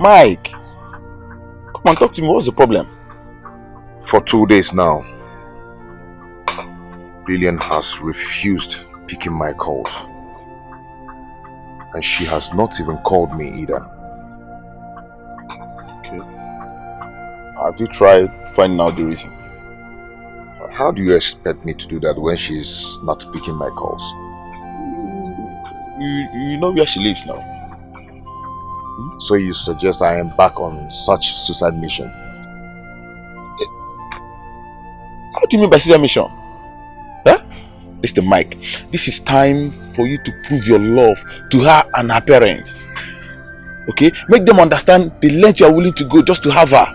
Mike, come on, talk to me. What's the problem? For 2 days now, Lillian has refused picking my calls. And she has not even called me either. Okay. Have you tried finding out the reason? How do you expect me to do that when she's not picking my calls? You know where she lives now. So you suggest I embark on such suicide mission? How do you mean by suicide mission? Huh? Mr. Mike, this is time for you to prove your love to her and her parents. Okay? Make them understand the length you are willing to go just to have her.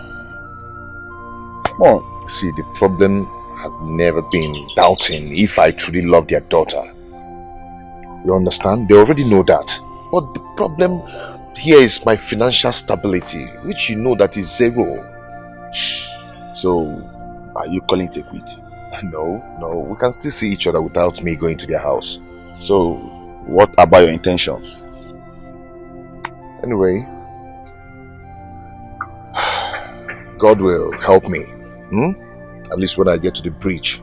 Come on. See, the problem had never been doubting if I truly love their daughter. You understand? They already know that. But the problem here is my financial stability, which you know that is zero. So, are you calling it a quit? No, we can still see each other without me going to their house. So, what about your intentions? Anyway, God will help me. At least when I get to the bridge,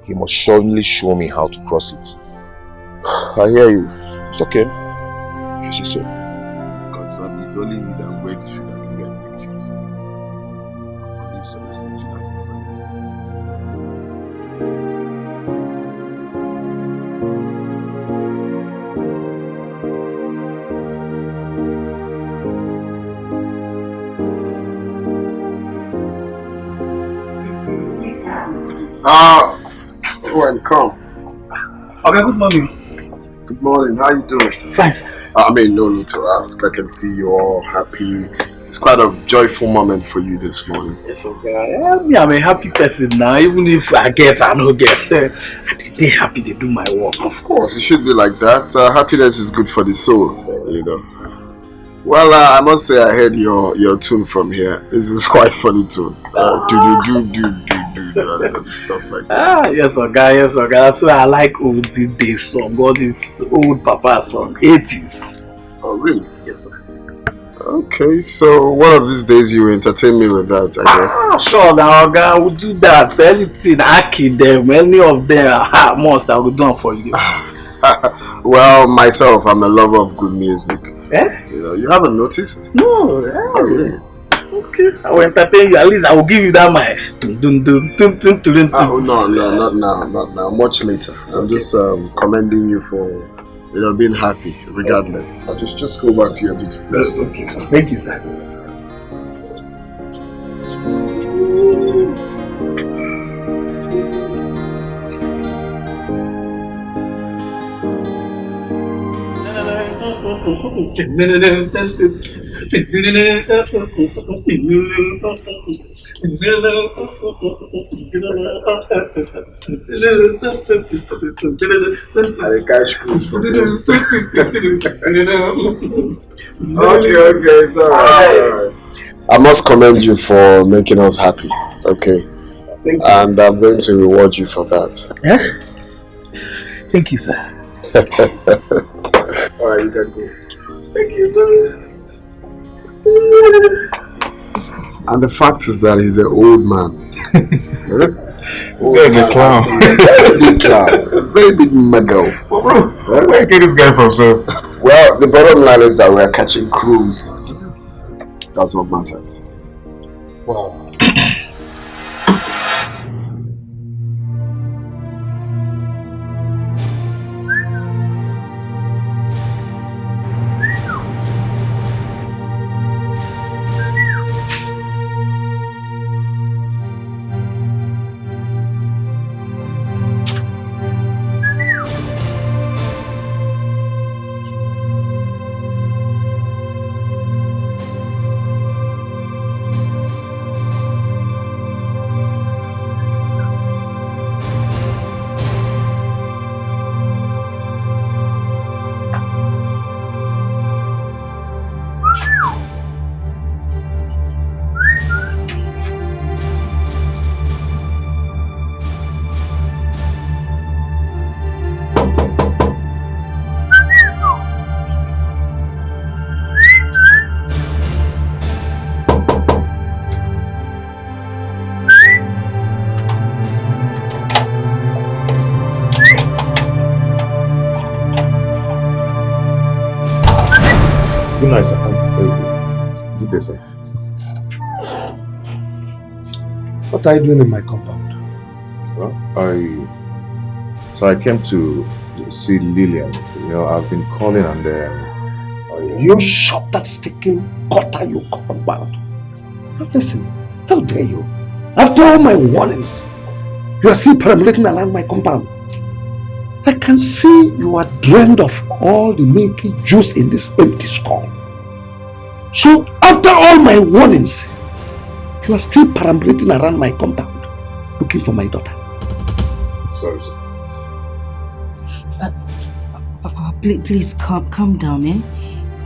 He must surely show me how to cross it. I hear you. It's okay. If you say so. Because that is only me that where to shoot and get pictures. At least understand you as a friend. Go and come. Okay, good morning. Good morning, how you doing? Fine, sir. I mean, no need to ask. I can see you're all happy. It's quite a joyful moment for you this morning. Yes, okay. I'm a happy person now. Even if I get, I don't get. They're happy they do my work. Of course, it should be like that. Happiness is good for the soul, you know. Well, I must say I heard your tune from here. This is quite funny tune. And stuff like that. Yes, okay, yes, okay. That's why I like old day song, all this old papa song, 80s. Oh, really? Yes, sir. Okay, so one of these days you entertain me with that, I guess. Sure, now, I will do that. Anything, Aki them, any of them, most I will do it for you. Well, myself, I'm a lover of good music. Eh? You know, you haven't noticed? No, really? Okay, I will entertain you. At least I will give you that my Oh no, not now. Much later. I'm just commending you for being happy, regardless. I'll just go back to your duty. That's okay, sir. Thank you, sir. catch cruise from him. Okay, it's alright. I must commend you for making us happy. Okay. Thank you. And I'm going to reward you for that. Yeah? Thank you, sir. Alright, you can go. Thank you, sir. And the fact is that he's an old man. This guy's a clown. Very big clown. Very big muggle. But bro, where you get this guy from, sir? Well, the bottom line is that we're catching crews. That's what matters. Wow. Good night, sir. Good day, sir. What are you doing in my compound? Well, I came to see Lillian. You know, I've been calling and You shot that sticking cutter you compound. Now listen, how dare you? After all my warnings, you are still perambulating around my compound. I can see you are drained of all the milky juice in this empty skull. So after all my warnings, you are still perambulating around my compound, looking for my daughter. sorry, sir. Papa, please calm down, eh?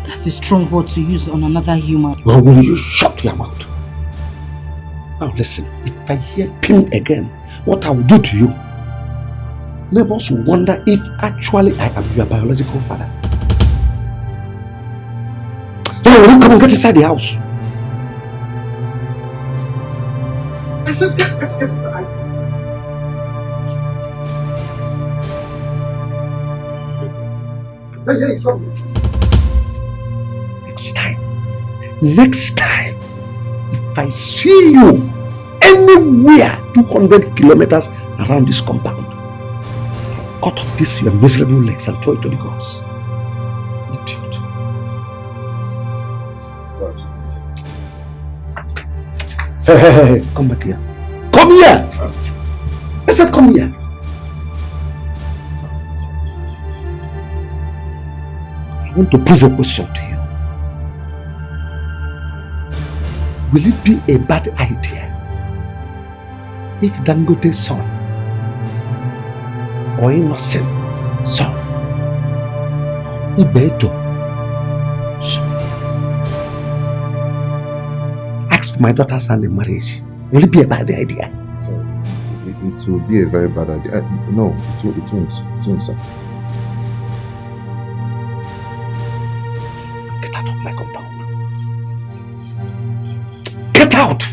That's a strong word to use on another human. Well, will you shut your mouth? Now listen, if I hear pim again, what I will do to you, neighbors will wonder if actually I am your biological father. Now will you come and get inside the house? I said get inside. Hey, come. Next time, if I see you anywhere 200 kilometers around this compound, cut off this your miserable legs and throw it to the gods. Idiot. Hey, come back here. Come here! I said come here. I want to pose a question to you. Will it be a bad idea if Dangote's son or innocent son, Ibeto, asked my daughter's hand in marriage? Will it be a bad idea? So, it will be a very bad idea. No, it won't, sir. Get out of my compound. Get out!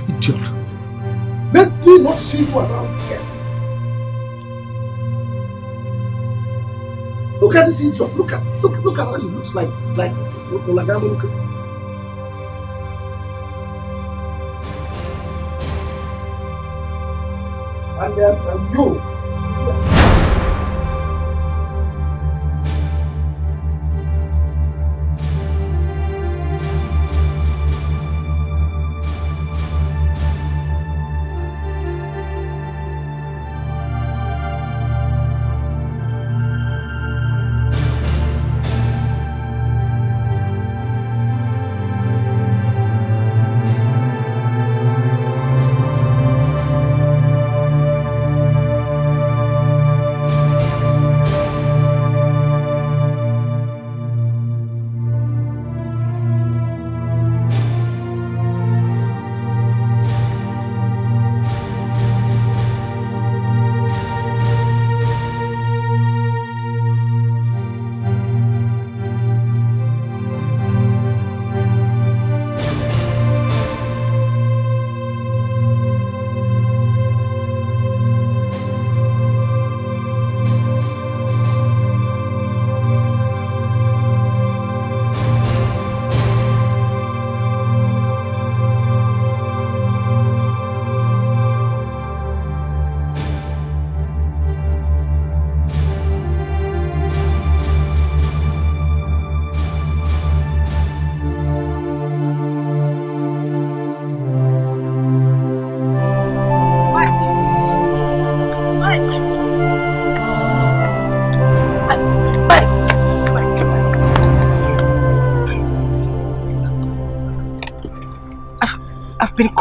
Idiot. Let me not see you around here. Look at this idiot. Look at how he looks like Olagamo. Look at. And you.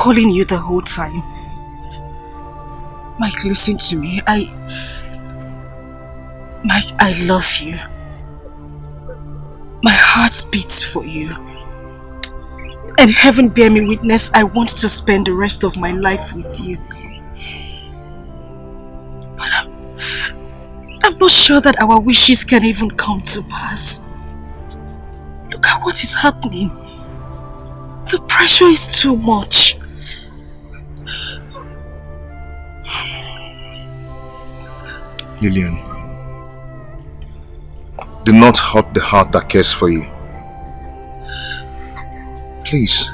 calling you the whole time. Mike, listen to me. Mike, I love you. My heart beats for you. And heaven bear me witness, I want to spend the rest of my life with you. But I'm not sure that our wishes can even come to pass. Look at what is happening. The pressure is too much. Lillian, do not hurt the heart that cares for you. Please,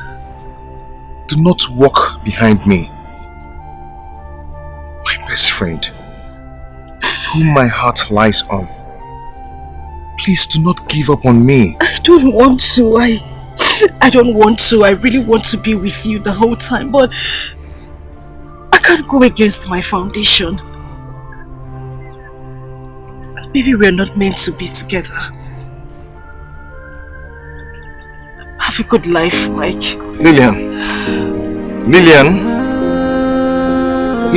do not walk behind me. My best friend, whom my heart lies on. Please do not give up on me. I don't want to. I don't want to. I really want to be with you the whole time, but I can't go against my foundation. Maybe we're not meant to be together. Have a good life, Mike. Lillian. Lillian.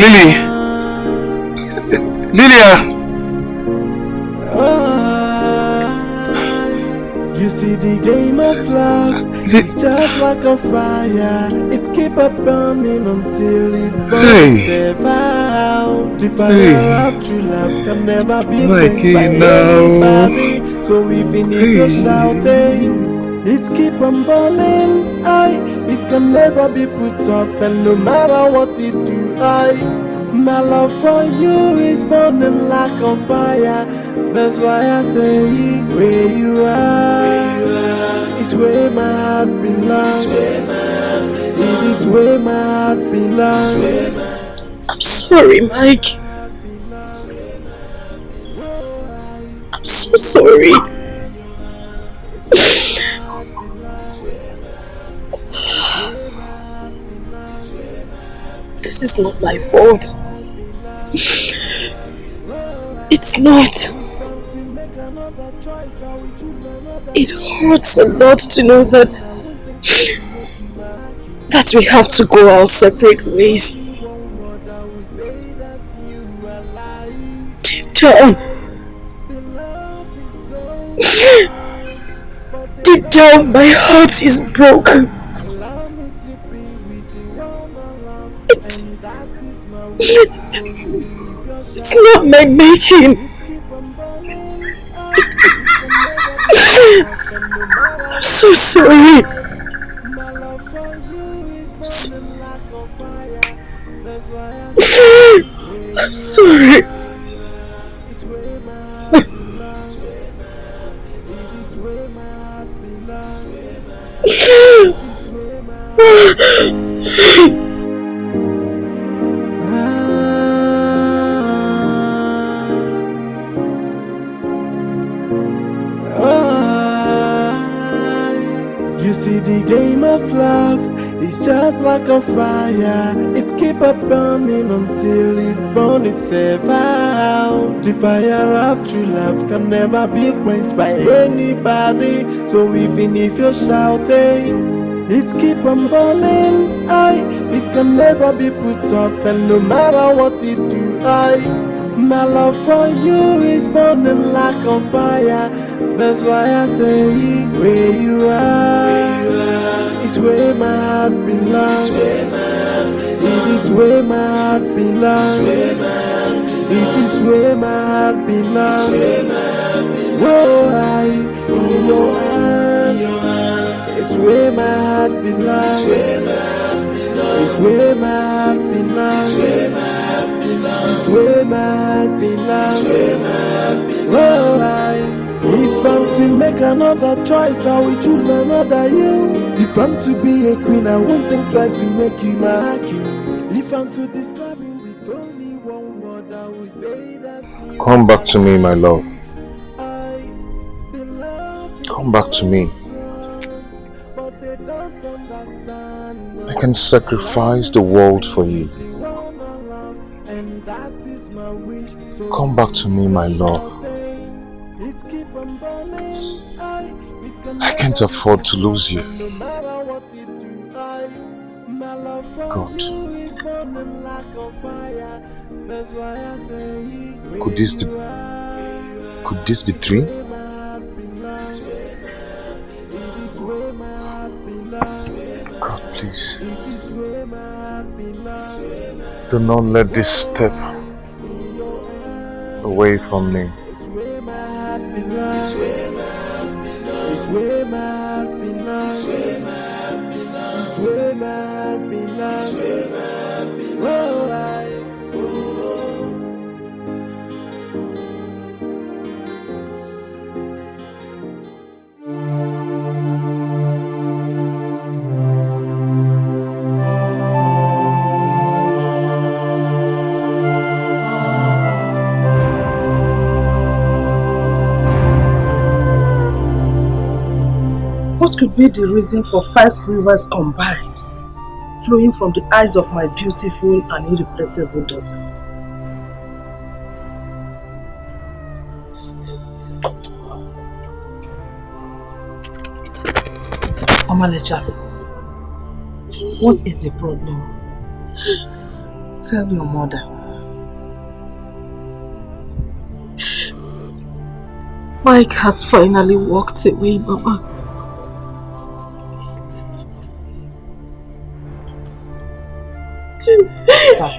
Lily. Lilia. You see the game of love, it's just like a fire. It keep up burning until it burns itself out. The fire of true love can never be quenched by anybody. So even if you're shouting, it keep on burning. It can never be put off, and no matter what you do, my love for you is burning like a fire. That's why I say, where you are, is where my heart belongs. It is where my heart belongs. I'm sorry, Mike. I'm so sorry. This is not my fault. It's not. It hurts a lot to know that we have to go our separate ways. Deep down, my heart is broken. It's not my making. I'm so sorry. I'm sorry. You see the game of love, it's just like a fire. It keep up burning until it burns itself out. The fire of true love can never be quenched by anybody. So even if you're shouting, it keep on burning. It can never be put off, and no matter what you do, my love for you is burning like a fire. That's why I say, where you are, is where my heart belongs. It is where my heart belongs. It is where my heart belongs. Whoa, in your hands, it's where my heart belongs. It's where my heart belongs. It's where my heart belongs. Whoa, if I'm to make another choice, I will choose another you. If I'm to be a queen, I won't think twice to make you my king. If I'm to describe you with only one word, I will say that you Come back to me, my love. Come back to me. I can sacrifice the world for you. Come back to me, my love. I can't afford to lose you. God. Could this be 3? God, please. Do not let this step away from me. What could be the reason for 5 rivers combined, flowing from the eyes of my beautiful and irreplaceable daughter? Omalecha, what is the problem? Tell your mother. Mike has finally walked away, Mama. Sir,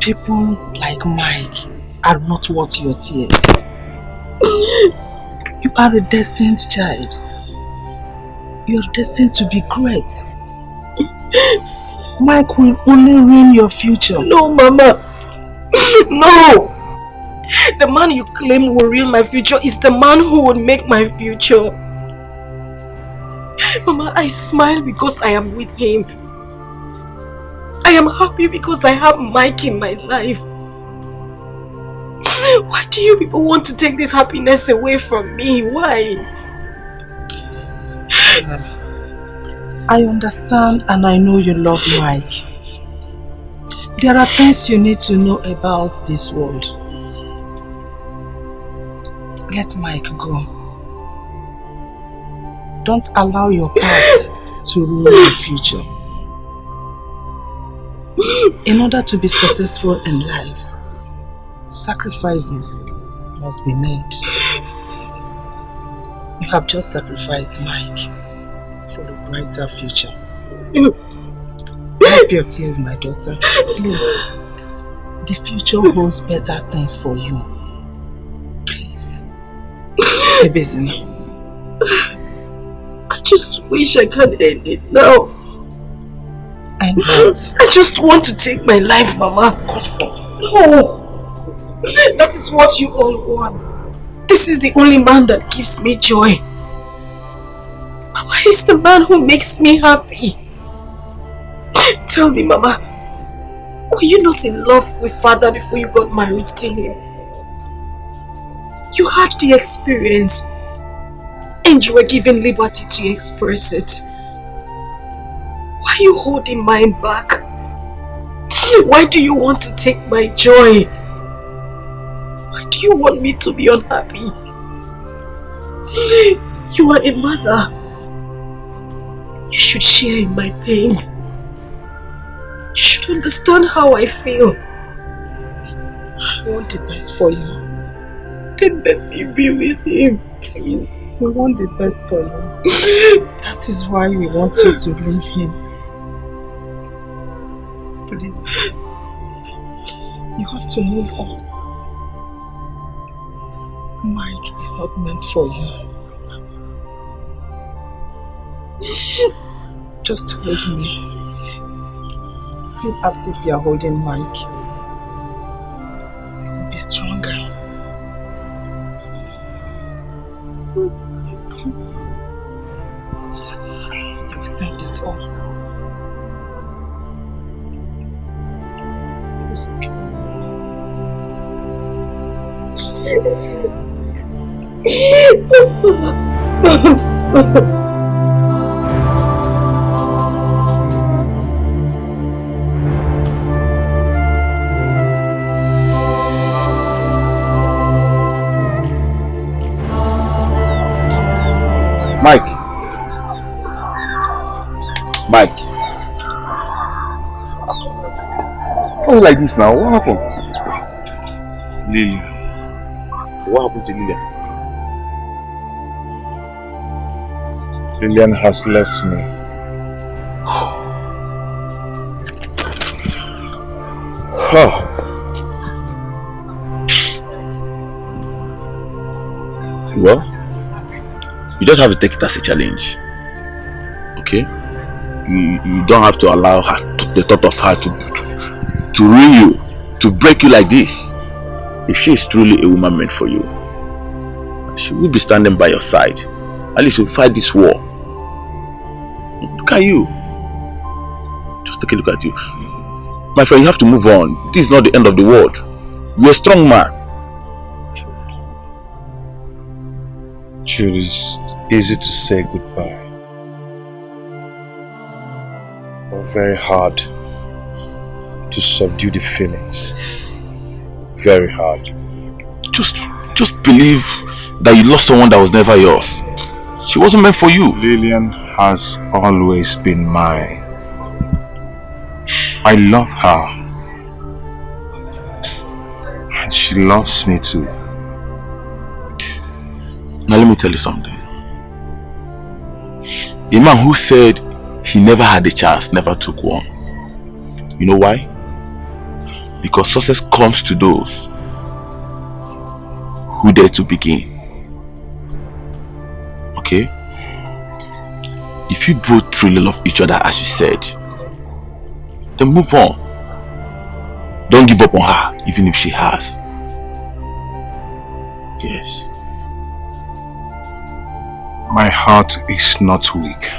people like Mike are not worth your tears. You are a destined child. You are destined to be great. Mike will only ruin your future. No, Mama. No! The man you claim will ruin my future is the man who will make my future. Mama, I smile because I am with him. I am happy because I have Mike in my life. Why do you people want to take this happiness away from me? Why? I understand and I know you love Mike. There are things you need to know about this world. Let Mike go. Don't allow your past to ruin your future. In order to be successful in life, sacrifices must be made. You have just sacrificed Mike for a brighter future. Wipe your tears, my daughter. Please. The future holds better things for you. Please. Ebezina. I just wish I can end it now. And what? I just want to take my life, Mama. No. That is what you all want. This is the only man that gives me joy. Mama, he's the man who makes me happy. Tell me, Mama, were you not in love with Father before you got married to him? You had the experience and you were given liberty to express it. Why are you holding mine back? Why do you want to take my joy? Why do you want me to be unhappy? You are a mother. You should share in my pains. You should understand how I feel. I want the best for you. Then let me be with him, please. We want the best for you. That is why we want you to leave him. Please. You have to move on. Mike is not meant for you. Just hold me. Feel as if you are holding Mike. You will be stronger. You will stand it all. It's okay. Mike. Mike. are you like this now? What happened? Lillian. What happened to Lillian? Lillian has left me. Well, you just have to take it as a challenge. Okay? You don't have to allow her, the thought of her to ruin you, to break you like this. If she is truly a woman meant for you, she will be standing by your side. At least you'll fight this war. Look at you. Just take a look at you. My friend, you have to move on. This is not the end of the world. You're a strong man. Jude, it's easy to say goodbye, but very hard to subdue the feelings. Very hard. Just believe that you lost someone that was never yours. She wasn't meant for you. Lillian has always been mine. I love her, and she loves me too. Now let me tell you something. A man who said he never had a chance never took one. You know why? Because success comes to those who dare to begin. Okay? If you both truly love each other as you said, then move on. Don't give up on her even if she has. Yes. My heart is not weak.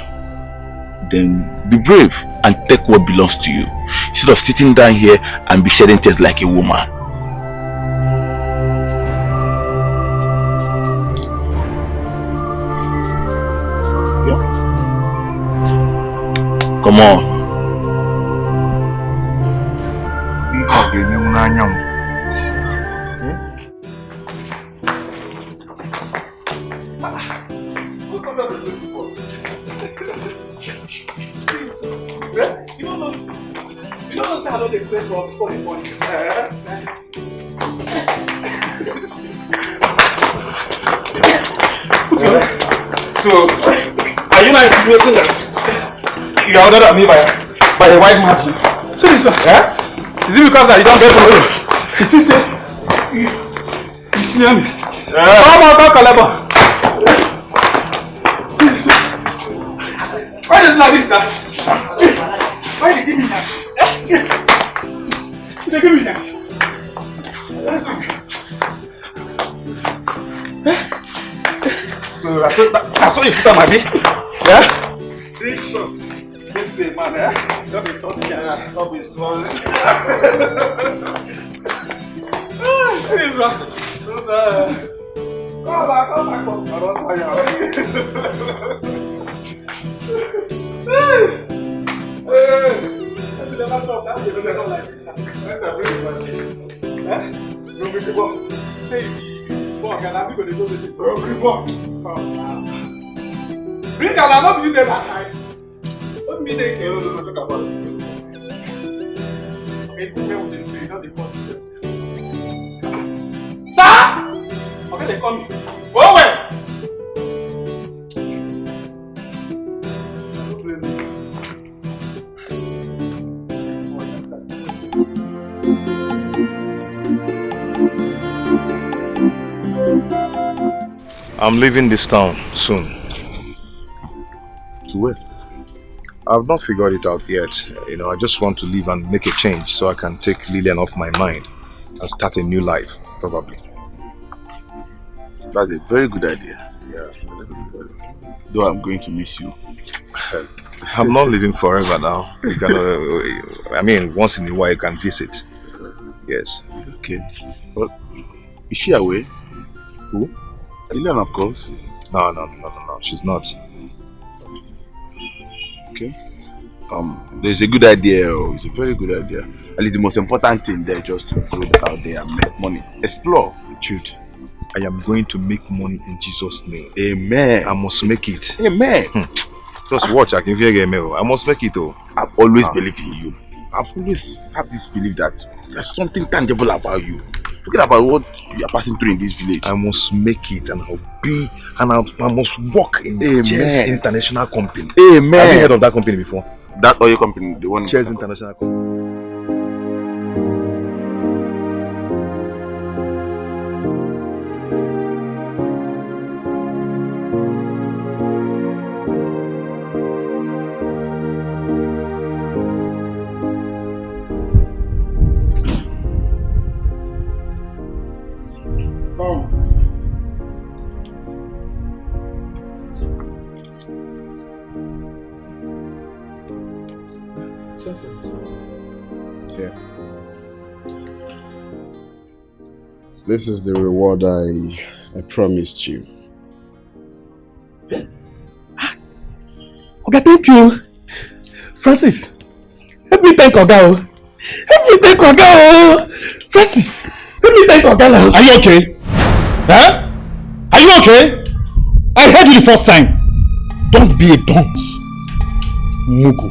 Then be brave and take what belongs to you, instead of sitting down here and be shedding tears like a woman. Yeah. Come on. So, are you not insinuating that you are ordered at me by a white magic? So this one, is it because that you don't get me? It is you see me? Come on, Kaleba. Why did you like this, sir? Why did you give me that? They give me that. So I saw you put on my bed. Yeah? 3 shots. Get to a man, Don't be salty, Don't be swollen. Please, man. Come back. I don't know Stop now. Bring her, I'm not using them aside. What me they care talk about it? Okay, who will they say? Not the first person. Sir! Okay, they call me. Go away! Don't blame me. I'm leaving this town soon. To where? I've not figured it out yet. I just want to leave and make a change so I can take Lillian off my mind and start a new life, probably. That's a very good idea. Yeah. Though I'm going to miss you. I'm not living forever now. You can, once in a while you can visit. Yes. Okay. Well, is she away? Who? Lillian, of course. No. She's not. Okay. There's a good idea. It's a very good idea. At least the most important thing there, just to go out there and make money. Explore. Jude, I am going to make money in Jesus' name. Amen. I must make it. Amen. Just watch. I can hear you. I must make it though. I've always believed in you. I've always had this belief that there's something tangible about you. Forget about what you are passing through in this village. I must make it, and I must work in Cheers International Company. Amen. Have you heard of that company before? That oil company, the one. Cheers International Company. Yeah. This is the reward I promised you. Okay, thank you. Francis, help me thank Oga. Help me thank Oga. Francis, help me thank Oga now. Are you okay? Huh? Are you okay? I heard you the first time. Don't be a dunce. Mugu.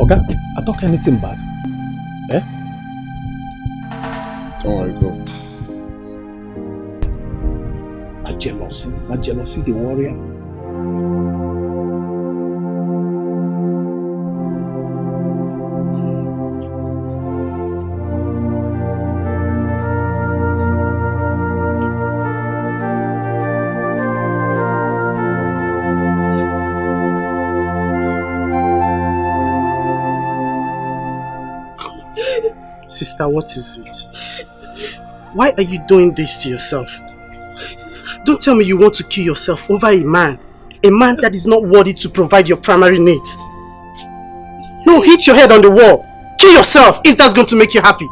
Oga, I talk anything bad? Eh? Don't worry, go. My jealousy, the warrior. Sister, what is it? Why are you doing this to yourself? Don't tell me you want to kill yourself over a man that is not worthy to provide your primary needs. No, hit your head on the wall. Kill yourself if that's going to make you happy.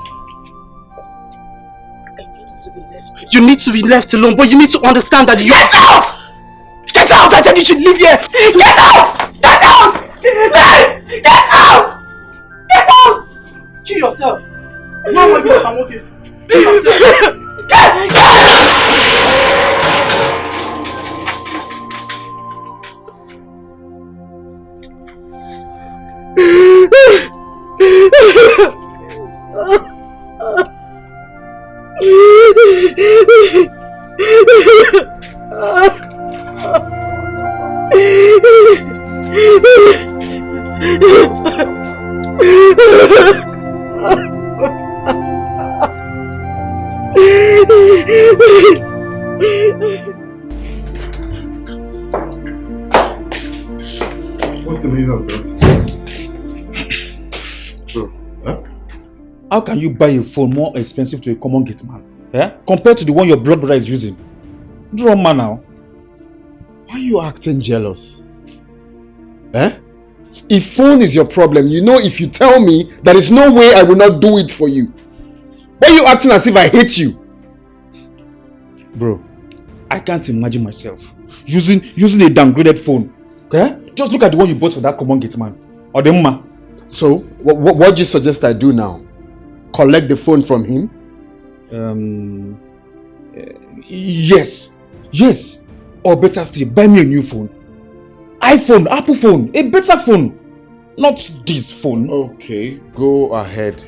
You need to be left alone, but you need to understand that you... Get out! Get out! I said you should leave here! Get out! Get out! Get out! Get out! Kill yourself. No, I'm okay. Kill yourself. Get out! What's the meaning of that? Bro, huh? How can you buy a phone more expensive to a common gate man? Eh? Compared to the one your blood brother is using? Draw man now. Why are you acting jealous? Eh? If phone is your problem, you know if you tell me, there is no way I will not do it for you. Why are you acting as if I hate you? Bro, I can't imagine myself using a downgraded phone. Okay? Just look at the one you bought for that common gate man. Or the mama. So, what do you suggest I do now? Collect the phone from him? Yes. Yes. Or better still, buy me a new phone. iPhone, Apple phone, a better phone. Not this phone. Okay, go ahead,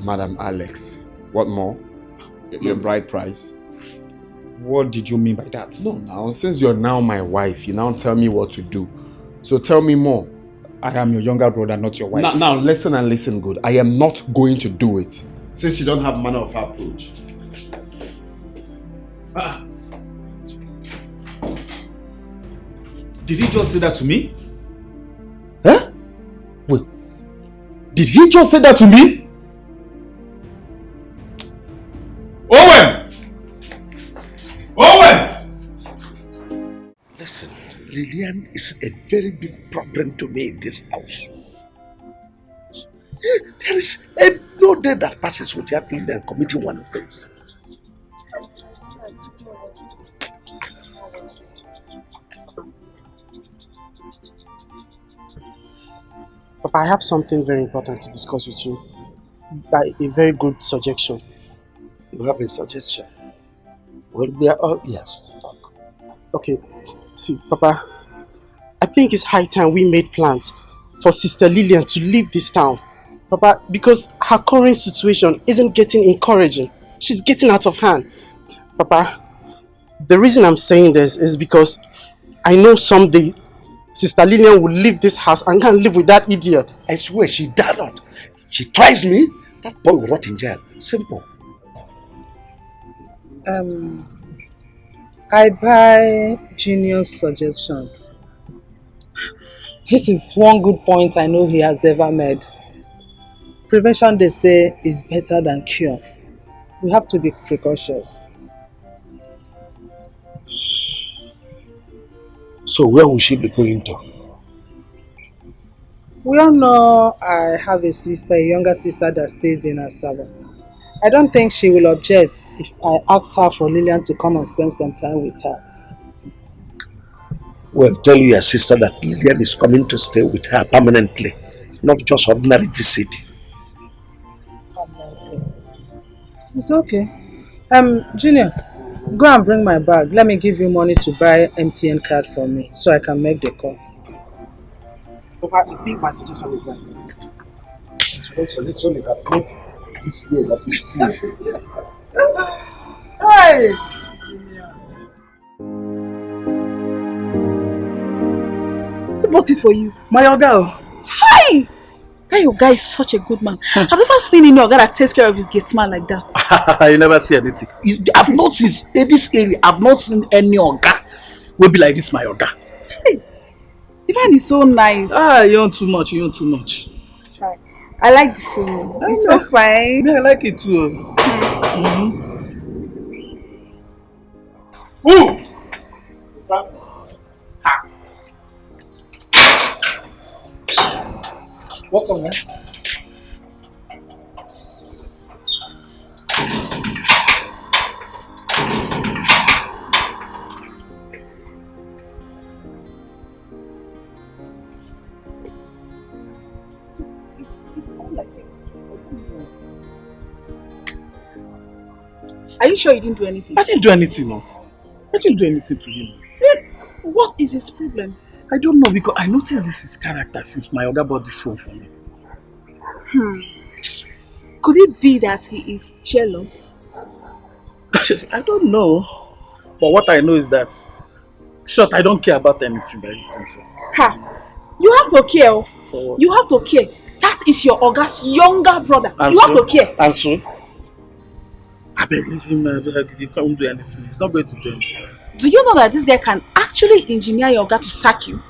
Madam Alex. What more? Your bride price. What did you mean by that? No, now, since you're now my wife, you now tell me what to do. So tell me more. I am your younger brother, not your wife. Now listen and listen good. I am not going to do it. Since you don't have manner of approach. Did he just say that to me? Huh? Wait. Did he just say that to me? Owen! Owen! Listen, Lillian is a very big problem to me in this house. There is no day that passes without Lillian committing one offense. Papa, I have something very important to discuss with you. A very good suggestion. You have a suggestion? Well, we are all ears. Talk. Okay, see, Papa, I think it's high time we made plans for Sister Lillian to leave this town. Papa, because her current situation isn't getting encouraging. She's getting out of hand. Papa, the reason I'm saying this is because I know someday Sister Lillian will leave this house and can't live with that idiot. I swear she dare not. If she tries me, that boy will rot in jail. Simple. I buy Junior's suggestion. This is one good point I know he has ever made. Prevention, they say, is better than cure. We have to be precautious. So where will she be going to? We all know I have a sister, a younger sister that stays in Asaba. I don't think she will object if I ask her for Lillian to come and spend some time with her. Well, tell your sister that Lillian is coming to stay with her permanently, not just ordinary visit. It's okay. Junior, go and bring my bag. Let me give you money to buy MTN card for me so I can make the call. Papa, I think my suggestion is right. Let's only calculate this year that is clear. Hey! Who bought it for you? My girl. Hi! That your guy is such a good man. I've never seen any guy that takes care of his gate man like that. You never see anything. I've not seen in this area. I've not seen any oga will be like this. My oga. Hey, the man is so nice. You want too much. You want too much. I like the food. It's so fine. Yeah, I like it too. Ooh! Welcome, man. Are you sure you didn't do anything? I didn't do anything, no. I didn't do anything to him. What is his problem? I don't know, because I noticed this is character since my oga bought this phone for me. Could it be that he is jealous? I don't know. But what I know is that, short, I don't care about anything that he's doing. Ha! You have to care. You have to care. That is your oga's younger brother. And you so, have to care. And so? I beg, leave him, he can't do anything. He's not going to do anything. Do you know that this guy can actually engineer your oga to sack you?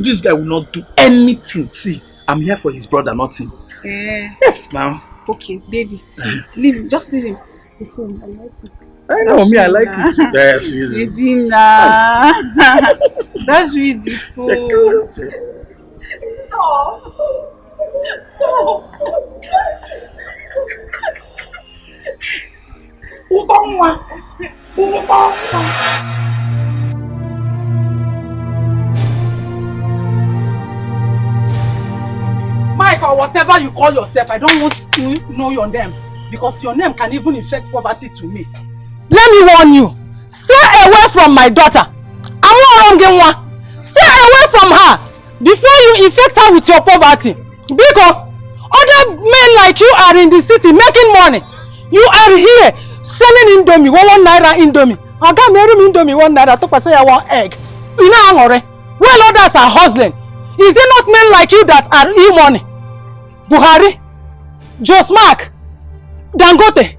This guy will not do anything. See, I'm here for his brother, not him. Yes, now. Okay, baby. See, leave him. Just leave him. The phone, I like it. I know, me, I like it too. Yes, yes. Baby, that's really beautiful. Stop. Mike, or whatever you call yourself, I don't want to know your name because your name can even infect poverty to me. Let me warn you, stay away from my daughter. I'm not wrong. Stay away from her before you infect her with your poverty. Because other men like you are in the city making money. You are here selling indomie, 1 naira indomie. I got married indomie 1 naira, to say I want egg. You know, well, others are hustling. Is it not men like you that are e-money? Buhari, Josmark, Dangote,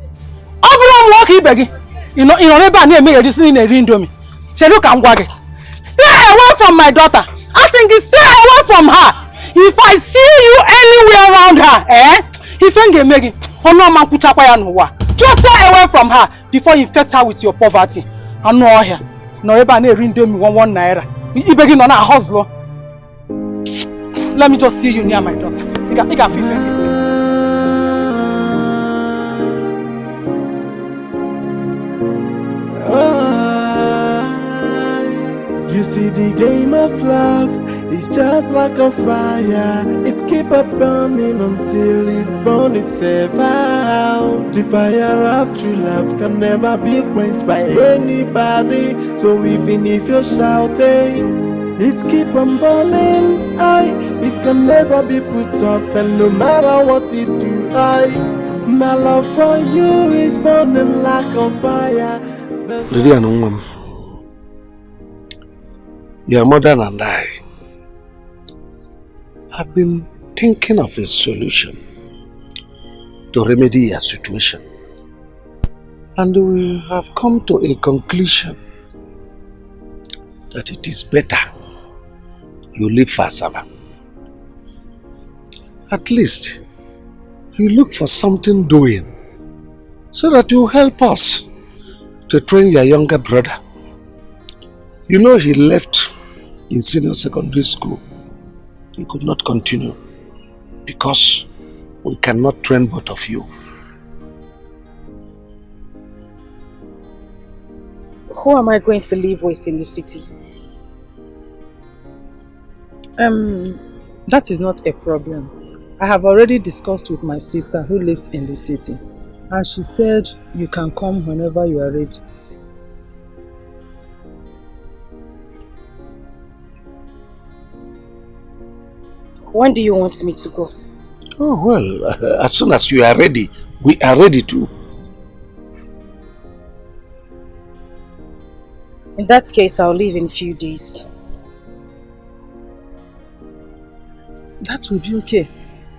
Abraham Walkie Beggy. You know, never near me, this in a indomie. Cheluka Mwage. Stay away from my daughter. I think stay away from her. If I see you anywhere around her, if you get Meggy, just stay away from her before you infect her with your poverty. I know her. No, ever near indomie 1 naira. You begin on a hustler. Let me just see you near my daughter. You got 50. You see, the game of love is just like a fire. It keep a burning until it burn itself out. The fire of true love can never be quenched by anybody. So even if you're shouting, it keep on burning. It can never be put off, and no matter what you do, my love for you is burning like a fire. Lillian, your mother and I have been thinking of a solution to remedy your situation, and we have come to a conclusion that it is better you leave Fasava. At least you look for something doing so that you help us to train your younger brother. You know, he left in senior secondary school. He could not continue because we cannot train both of you. Who am I going to live with in the city? That is not a problem. I have already discussed with my sister who lives in the city, and she said you can come whenever you are ready. When do you want me to go? Oh well, as soon as you are ready, we are ready too. In that case, I'll leave in a few days. That will be okay.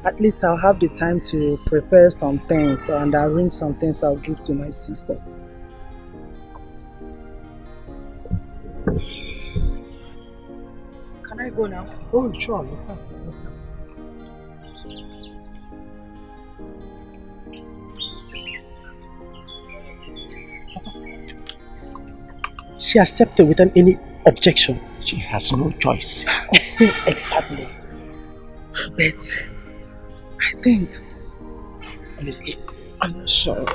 At least I'll have the time to prepare some things and arrange some things I'll give to my sister. Can I go now? Oh, sure. She accepted without any objection. She has no choice. Exactly. But I think, honestly, I'm not sure.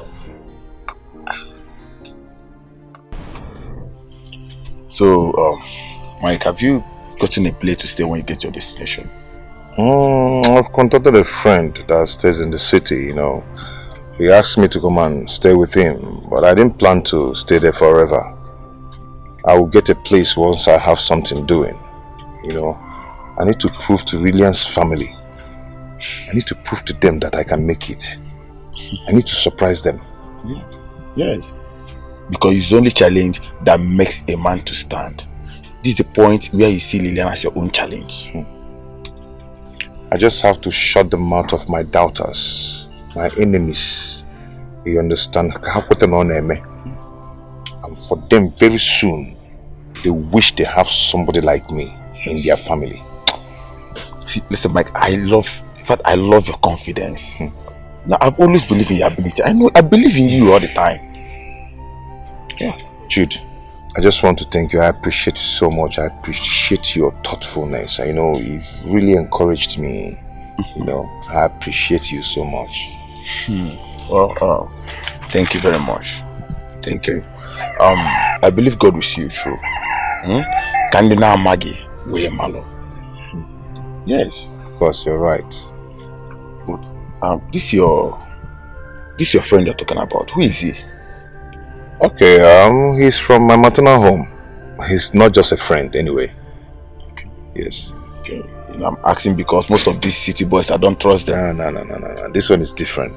So, Mike, have you gotten a place to stay when you get your destination? I've contacted a friend that stays in the city, you know. He asked me to come and stay with him, but I didn't plan to stay there forever. I will get a place once I have something doing, you know. I need to prove to Lillian's family. I need to prove to them that I can make it. I need to surprise them. Yeah. Yes. Because it's the only challenge that makes a man to stand. This is the point where you see Lillian as your own challenge. I just have to shut the mouth of my doubters, my enemies. You understand? And for them, very soon, they wish they have somebody like me in their family. See, listen, Mike, I love your confidence. Now, I've always believed in your ability. I believe in you all the time. Yeah. Jude, I just want to thank you. I appreciate you so much. I appreciate your thoughtfulness. I know you've really encouraged me. You know, I appreciate you so much. Well, thank you very much. Thank you. I believe God will see you through. Kandina Maggie, we malo. Yes. Of course, you're right. But this your friend you're talking about. Who is he? Okay, he's from my maternal home. He's not just a friend anyway. Okay. Yes. Okay. You know, I'm asking because most of these city boys, I don't trust them. No. This one is different.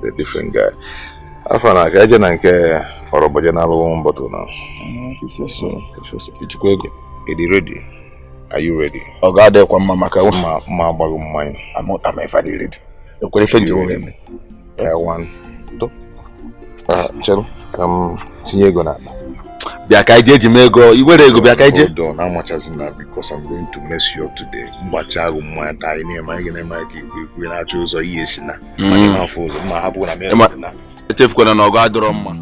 The different guy. Are you ready? Are you ready? I'm ever ready. One. Chelo, tinye ego na. Biakaije jimego, iwere ego biakaije. Hold on, how much has in that? Because I'm going to mess you up today. Mbacha go mwa ta ini ma gine ma ki kwe na chozo yes na. Ma fozo, ma hapo na me na. Echefu na ogo adoro mma.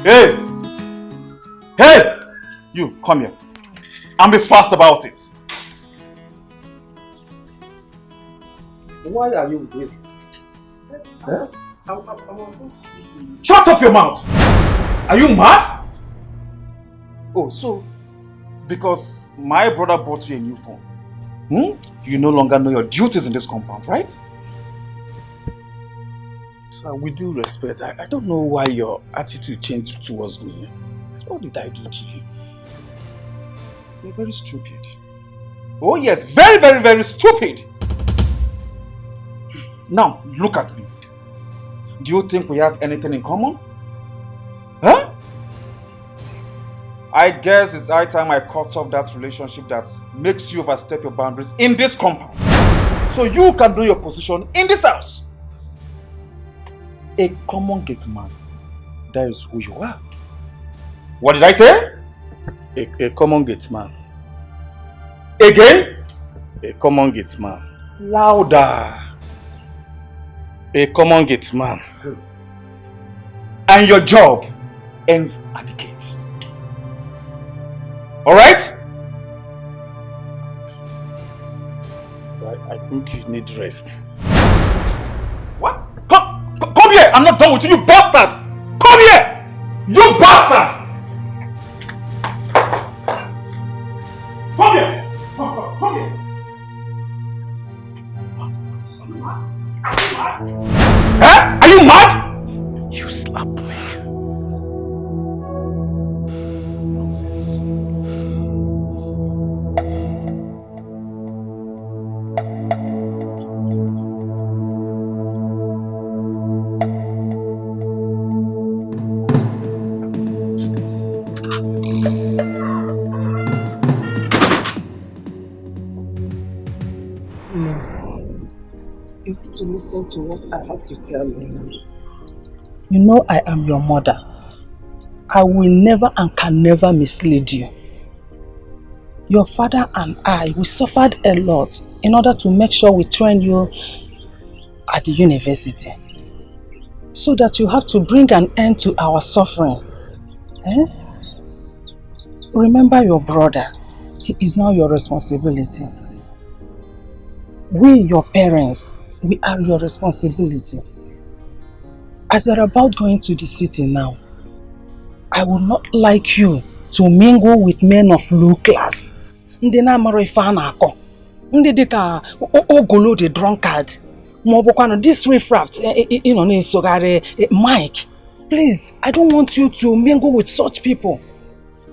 Hey! Hey! You, come here. And be fast about it. Why are you wasting? Huh? Shut up your mouth! Are you mad? Oh, so because my brother bought you a new phone, you no longer know your duties in this compound, right? Sir, with due respect, I don't know why your attitude changed towards me. What did I do to you? You're very stupid. Oh yes, very, very, very stupid. Now, look at me. Do you think we have anything in common? Huh? I guess it's high time I cut off that relationship that makes you overstep your boundaries in this compound. So you can know your position in this house. A common gate man. That is who you are. What did I say? A common gate man. Again? A common gate man. Louder. A common gate man. And your job ends at the gate. Alright? I think you need rest. What? Come here! I'm not done with you, you bastard! Come here! You bastard! Come here! Come here! Huh? Are you mad? You slap me. You need to listen to what I have to tell you. You know I am your mother. I will never and can never mislead you. Your father and I, we suffered a lot in order to make sure we train you at the university. So that you have to bring an end to our suffering. Remember your brother. He is now your responsibility. We, your parents, we are your responsibility. As you're about going to the city now, I would not like you to mingle with men of low class. Ndị na-amara ife a na-akọ. Ndị dịka Ogolo the drunkard. Maọbụkwanụ this riffraff na-esogharị Mike. Please, I don't want you to mingle with such people.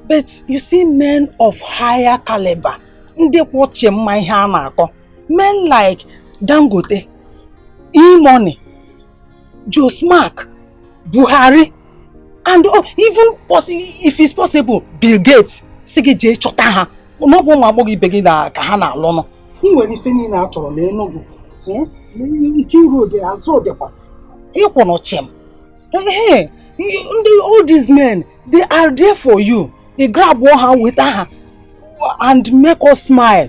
But you see men of higher caliber. Ndị kwọche mma ihe a na-akọ. Men like Dangote, E-Money, Josmark, Buhari, and even if it's possible, Bill Gates. Sige je chọta ha. No bụ ma agbọghọ ibe gị na ka ha na-alụ nọ. I nwere ife niile a chọrọ n'elu gị. Ike iru dị azụ dịkwa. Ịkwọ n'ochem. All these men, they are there for you. They grab one hand with her and make us smile.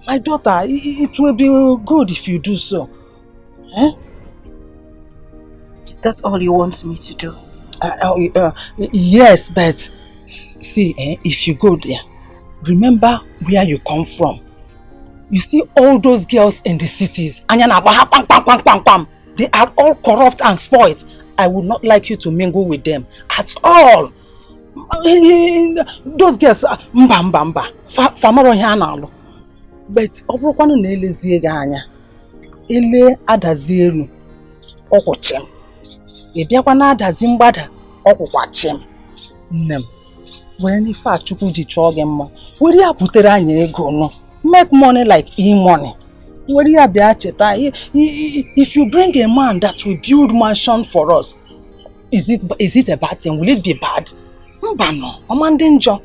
My daughter, it will be good if you do so. Is that all you want me to do? Yes, but see, if you go there, remember where you come from. You see all those girls in the cities, they are all corrupt and spoiled. I would not like you to mingle with them at all. Those girls, mba, famaro hianalo. But obrokwana na elezie ga anya. Ele adazi elu, okwochem. Ebiakwa na adazi mgbada, okwukwachem. Nnem, were ni fa chukwu ji chọọ gị mma. Were ya butere anyị ego no. Make money like e-money. Were ya bịa cheta, if you bring a man that will build mansion for us, is it a bad thing? Will it be bad? Mba no, omande njọ.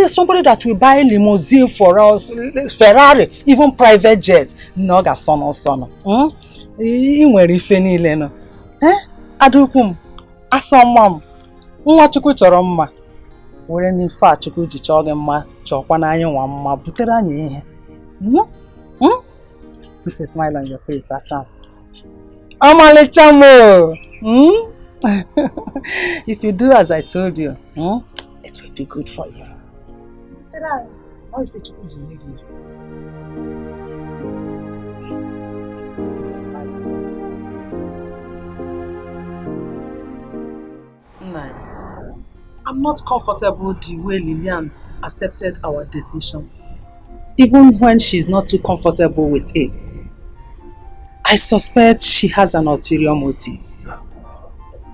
Somebody that will buy limousine for us, Ferrari, even private jet. No ga sono. I nwere ife niile no. Adukum, asomam. Nwa Chukwu chọrọ mma. Were n'ife a Chukwu ji chọọ gị mma, chọọkwa na anyị nwa mma, butere anyị ihe. Put a smile on your face, Asa. Ọmalịcha mo. If you do as I told you, it will be good for you. How if it will delay you? It is like this. I'm not comfortable the way Lillian accepted our decision. Even when she's not too comfortable with it. I suspect she has an ulterior motive.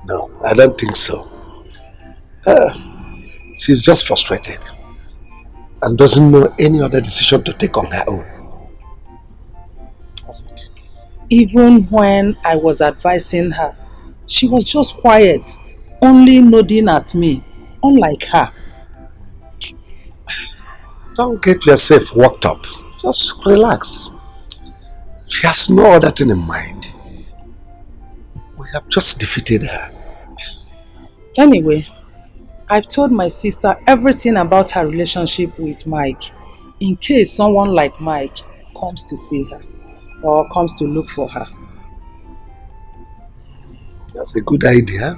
No, I don't think so. She's just frustrated and doesn't know any other decision to take on her own. That's it. Even when I was advising her, she was just quiet, only nodding at me, unlike her. Don't get yourself worked up. Just relax. She has no other thing in mind. We have just defeated her. Anyway, I've told my sister everything about her relationship with Mike, in case someone like Mike comes to see her or comes to look for her. That's a good idea.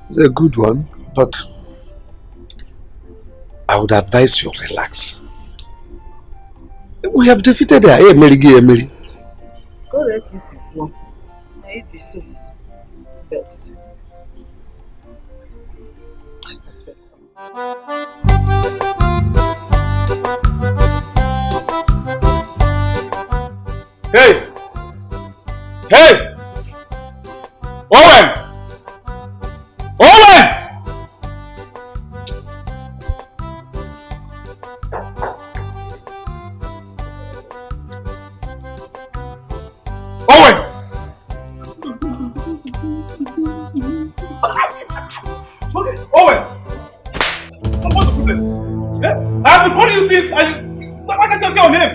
It's a good one, but I would advise you relax. We have defeated her. Hey, Mary. Correct, Mr. Kwo. May it be so. But I suspect so. Hey! Hey! Owen! Owen! Owen! Owen! What's the problem? I have been calling you since and why can't you say your name?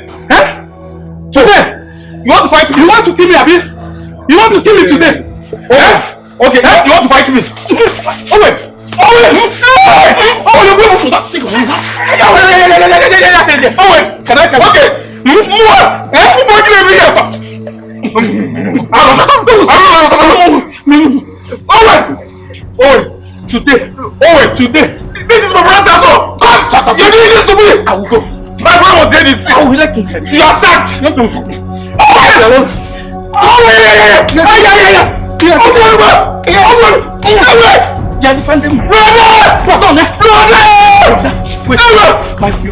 Today! You want to fight me? You want to kill me, Abi? You want to kill me today? Okay, you want to fight me? Owen! Owen! Owen! Can I? Okay! Today! This is my brother's house! Come! Shut up! You're doing this to me! I will go. My brother was dead this. I will let him. You are sacked! You are defending me. Brother! Wait. My phone.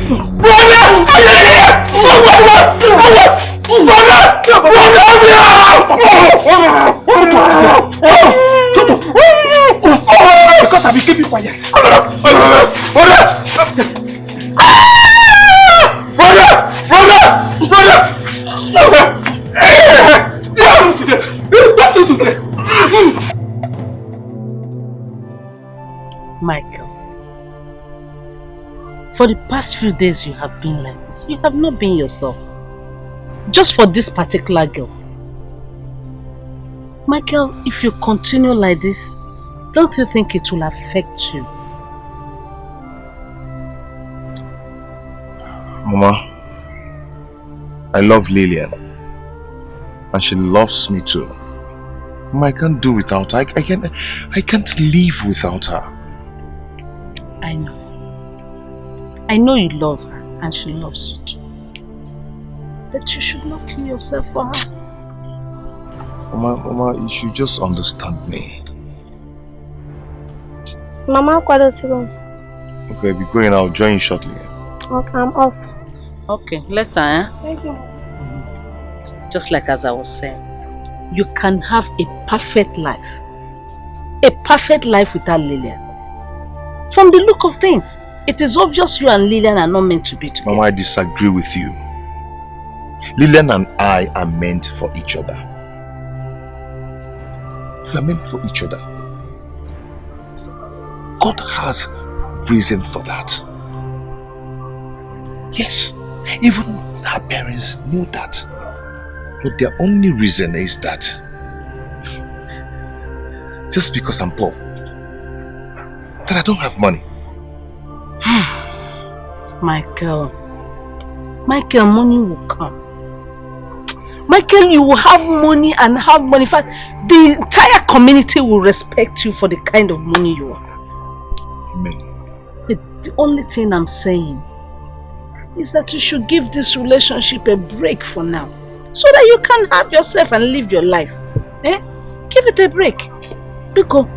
Because I will keep you quiet. Michael, for the past few days you have been like this. You have not been yourself. Just for this particular girl. Michael, if you continue like this, don't you think it will affect you? Mama, I love Lillian. And she loves me too. Mama, I can't do without her. I can't live without her. I know. I know you love her and she loves you too. But you should not kill yourself for her. Mama, you should just understand me. Mama, what does he go? Okay, I'll be going. I'll join you shortly. Okay, I'm off. Okay, later, eh? Thank you. Just like as I was saying, you can have a perfect life. A perfect life without Lillian. From the look of things, it is obvious you and Lillian are not meant to be together. Mama, I disagree with you. Lillian and I are meant for each other. We are meant for each other. God has reason for that. Yes, even her parents know that. But their only reason is that just because I'm poor, that I don't have money. Michael, money will come. Michael, you will have money and have money. In fact, the entire community will respect you for the kind of money you are. Amen. But the only thing I'm saying is that you should give this relationship a break for now, so that you can have yourself and live your life. Eh? Give it a break. Biko.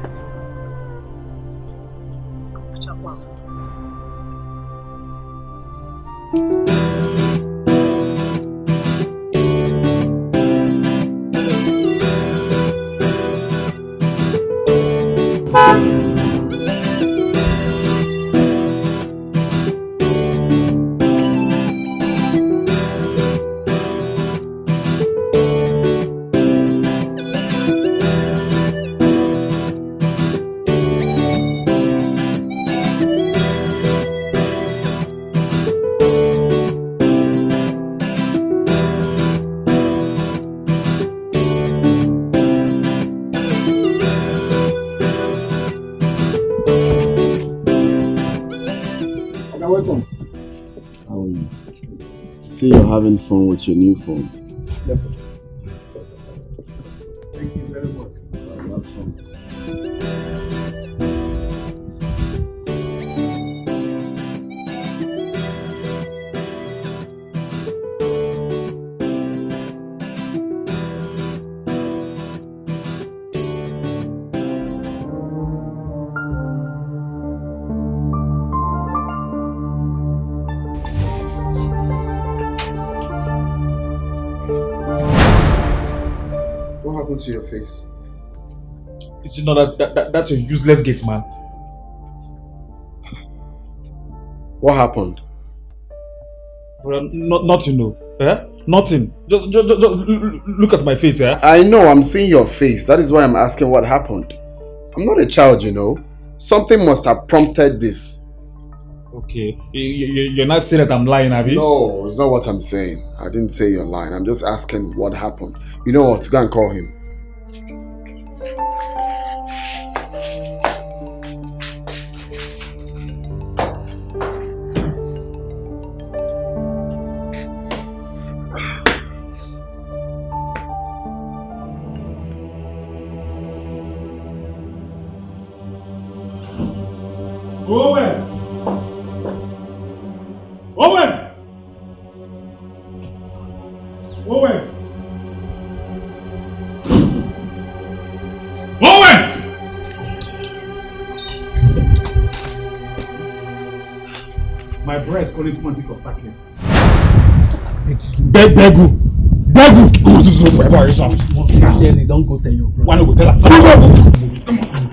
See, you're having fun with your new phone. Yes, sir. Thank you very much. Have fun. What happened to your face? It's not that's a useless gate man. What happened? Brother, nothing, no. Eh? Nothing. Just look at my face, eh? I know, I'm seeing your face. That is why I'm asking what happened. I'm not a child, you know. Something must have prompted this. Okay. You're not saying that I'm lying, have you? No, it's not what I'm saying. I didn't say you're lying. I'm just asking what happened. You know what? Go and call him. Owen! Owen! Owen! Owen! My brother is calling for Dikeh Saclet. Begu! Come to Zoom, where is it? Don't go tell your brother. Why not go tell her? Come on.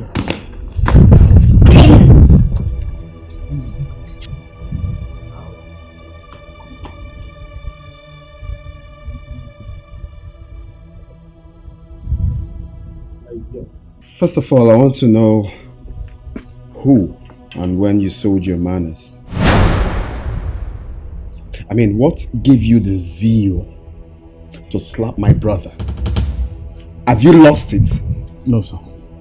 First of all, I want to know who and when you sold your manners. I mean, what gave you the zeal to slap my brother? Have you lost it? No, sir.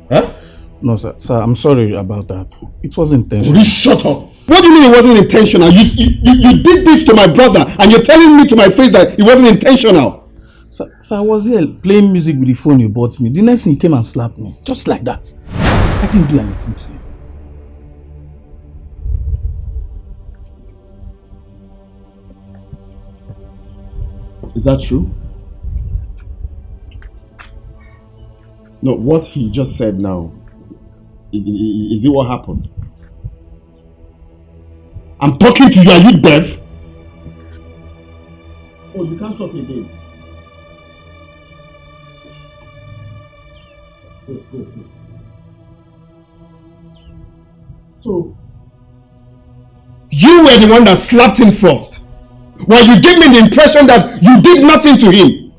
Huh? No, sir. Sir, I'm sorry about that. It wasn't intentional. Will you shut up? What do you mean it wasn't intentional? You did this to my brother and you're telling me to my face that it wasn't intentional. Sir, I was here playing music with the phone you bought me. The next thing he came and slapped me. Just like that. I didn't do anything to you. Is that true? No, what he just said now, is it what happened? I'm talking to you, are you deaf? Oh, you can't talk again. Go. So, you were the one that slapped him first. While you gave me the impression that you did nothing to him.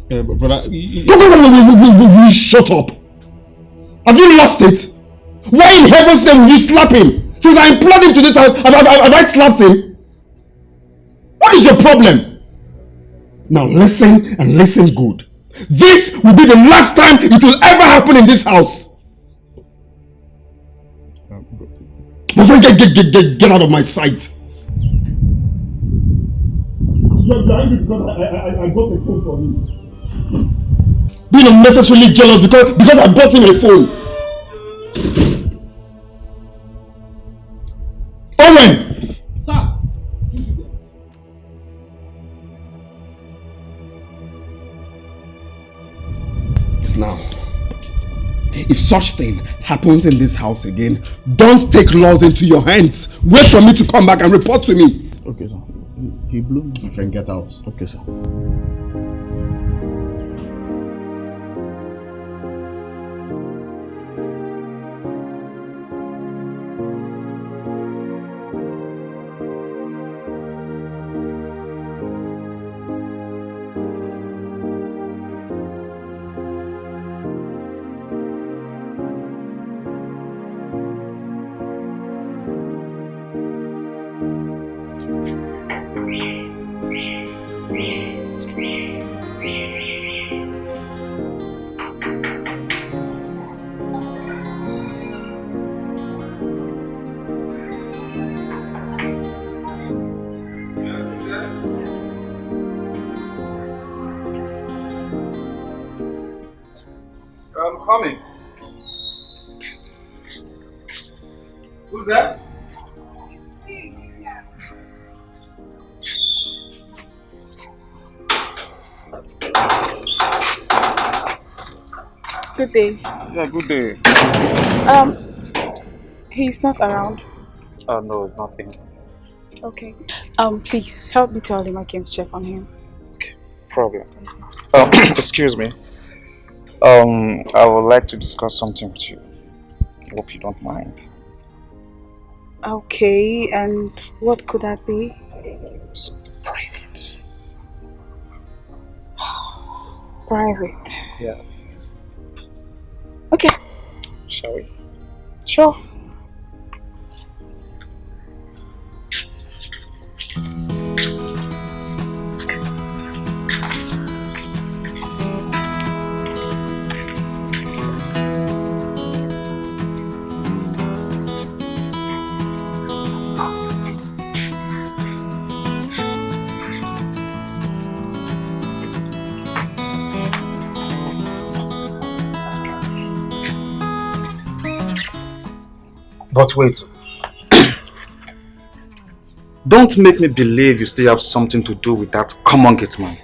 But brother, Will you shut up? Have you lost it? Why in heaven's name will you slap him? Since I employed him to this house, have I slapped him? What is your problem? Now listen and listen good. This will be the last time it will ever happen in this house. My friend, get out of my sight. You're you're angry because I got a phone for him. Being unnecessarily jealous because I bought him a phone. Owen! Sir! Now, if such thing happens in this house again, don't take laws into your hands. Wait for me to come back and report to me. Okay, sir. He blew me. My friend, get out. Okay, sir. I'm coming. Who's that? Good day. Yeah, good day. He's not around. No, it's nothing. Okay. Please help me tell him I came to check on him. Okay, problem. Excuse me. I would like to discuss something with you. Hope you don't mind. Okay, and what could that be? Private. Private. Yeah. Okay. Shall we? Sure. But wait. Don't make me believe you still have something to do with that common gate man.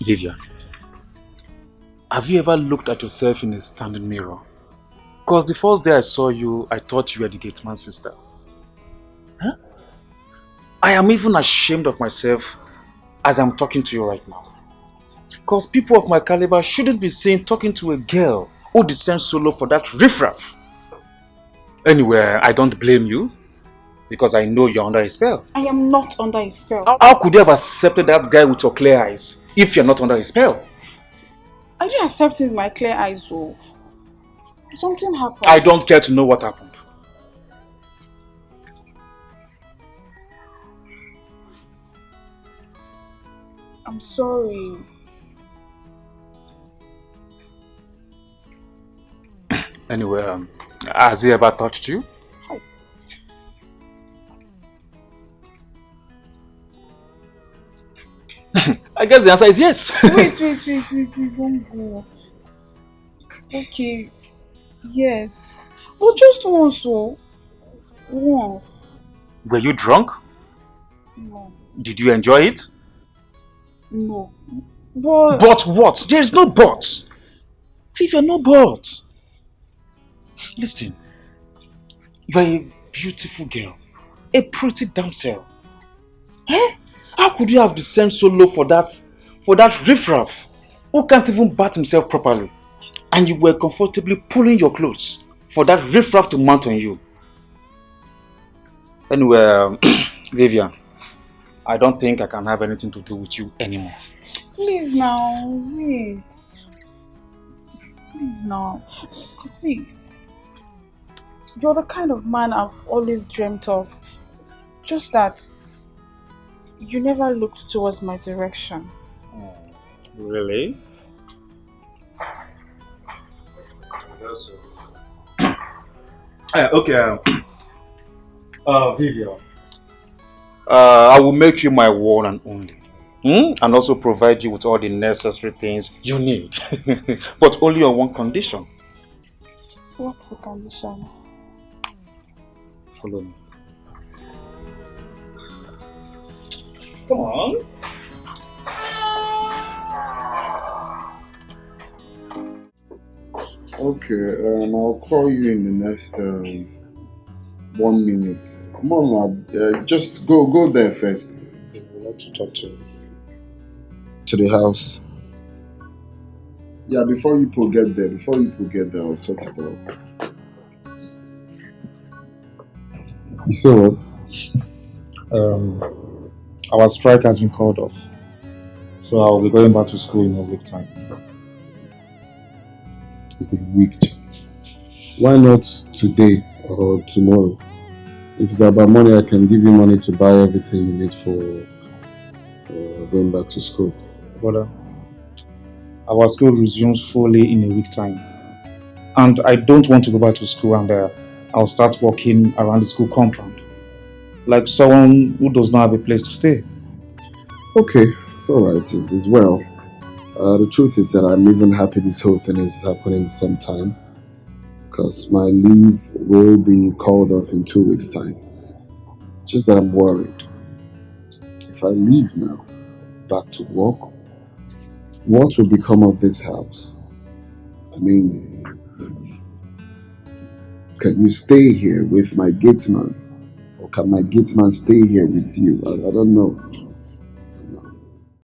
Vivian, have you ever looked at yourself in a standing mirror? Because the first day I saw you, I thought you were the gate man's sister. Huh? I am even ashamed of myself as I'm talking to you right now. Because people of my caliber shouldn't be seen talking to a girl who descends solo for that riffraff. Anyway, I don't blame you because I know you're under a spell. I am not under a spell. How could you have accepted that guy with your clear eyes if you're not under a spell? I didn't accept him with my clear eyes, though. Something happened. I don't care to know what happened. I'm sorry. Anyway, has he ever touched you? I guess the answer is yes. Wait, don't go. Okay, yes. But just once, oh. Once. Were you drunk? No. Did you enjoy it? No. But... But what? There is no but. Vivian, no but. Listen, you are a beautiful girl. A pretty damsel. Eh? How could you have descended so low for that riffraff who can't even bat himself properly? And you were comfortably pulling your clothes for that riffraff to mount on you. Anyway, Vivian, I don't think I can have anything to do with you anymore. Please now, wait. Please now. See, you're the kind of man I've always dreamt of. Just that you never looked towards my direction. Really? Okay. Vivian. I will make you my one and only. And also provide you with all the necessary things you need. But only on one condition. What's the condition? Follow me. Come on. Okay, I'll call you in the next 1 minute. Mom, just go there first. I would like to talk to you. To the house. Yeah, before you people get there, I'll sort it out. You say what? Our strike has been called off. So I'll be going back to school in a week time. A week? Why not today or tomorrow? If it's about money, I can give you money to buy everything you need for going back to school. Brother, our school resumes fully in a week time. And I don't want to go back to school and I'll start walking around the school compound. Like someone who does not have a place to stay. Okay, it's alright, it's well. The truth is that I'm even happy this whole thing is happening at the same time. Because my leave will be called off in 2 weeks' time. Just that I'm worried. If I leave now, back to work, what will become of this house? I mean, can you stay here with my gatesman? Or can my gatesman stay here with you? I don't know.